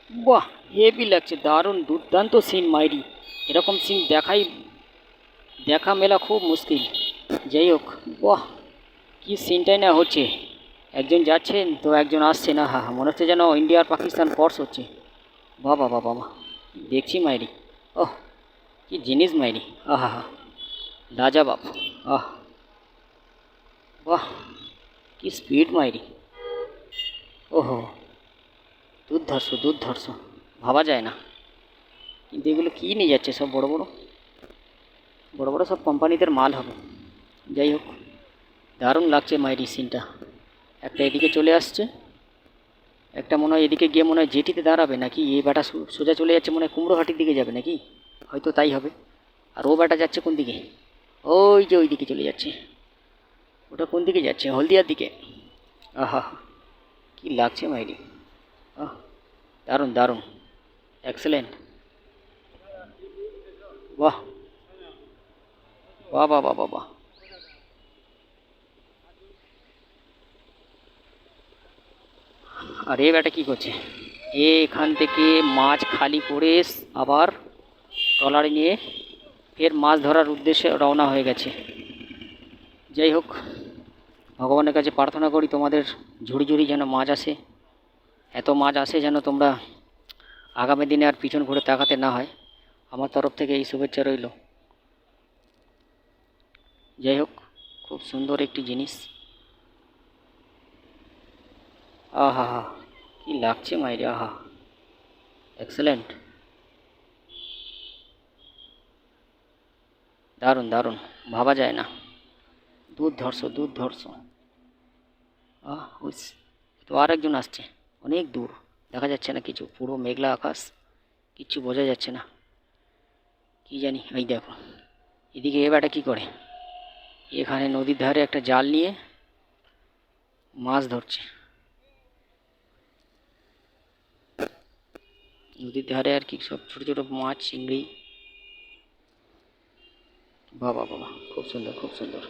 বাহ, হেভি লাগছে, দারুণ দুর্দান্ত সিন মাইরি। এরকম সিন দেখা মেলা খুব মুশকিল। যাই হোক, বাহ, কি সিনটাই না হচ্ছে। একজন যাচ্ছেন তো একজন আসছে না, হা হা, মনে হচ্ছে যেন ইন্ডিয়া আর পাকিস্তান পর্স হচ্ছে। বাবা বাবা বাবা, দেখছি মাইরি। ওহ, কি জিনিস মাইরি। আহা হা, লাজাবাব। আহ, বাহ, কি স্পিড মাইরি। ওহো, দুর্ধর্ষ দুর্ধর্ষ, ভাবা যায় না। কিন্তু এগুলো কী নিয়ে যাচ্ছে, সব বড় বড় বড় বড় সব কোম্পানিদের মাল হবে। যাই হোক, দারুণ লাগছে মাইরি সিনটা। একটা এদিকে চলে আসছে, একটা মনে হয় এদিকে গিয়ে মনে হয় জেটিতে দাঁড়াবে নাকি, এই ব্যাটা সোজা চলে যাচ্ছে মনে হয় কুমড়োহাটির দিকে যাবে নাকি, হয়তো তাই হবে। আর ও ব্যাটা যাচ্ছে কোন দিকে? ওই যে ওই দিকে চলে যাচ্ছে। ওটা কোন দিকে যাচ্ছে? হলদিয়ার দিকে। আহা, কি লাগছে মাইরি। আহ, দারুণ দারুণ, এক্সেলেন্ট। বাহ, বাহ বাহ বাহ বাহ বাহ। আর এ ব্যাটা কী করছে? এখান থেকে মাছ খালি করে আবার ট্রলারে নিয়ে ফের মাছ ধরার উদ্দেশ্যে রওনা হয়ে গেছে। যাই হোক, ভগবানের কাছে প্রার্থনা করি তোমাদের ঝুড়ি ঝুড়ি যেন মাছ আসে, এত মাছ আসে যেন তোমরা আগামী দিনে আর পিছন ঘুরে তাকাতে না হয়। আমার তরফ থেকে এই শুভেচ্ছা রইল। যাই হোক, খুব সুন্দর একটি জিনিস। আহা হা, কী লাগছে মাইরে, আহা, এক্সেলেন্ট, দারুণ দারুণ, ভাবা যায় না। দুর্ধর্ষ দুর্ধর্ষ। ওই তো আর একজন আসছে, অনেক দূর, দেখা যাচ্ছে না কিছু, পুরো মেঘলা আকাশ, কিচ্ছু বোঝা যাচ্ছে না। কি জানি, এই দেখো এদিকে এ ব্যাটা কী করে, এখানে নদীর ধারে একটা জাল নিয়ে মাছ ধরছে। নদীর ধারে আর কি সব ছোটো ছোটো মাছ, চিংড়ি। বাবা বাবা, খুব সুন্দর খুব সুন্দর।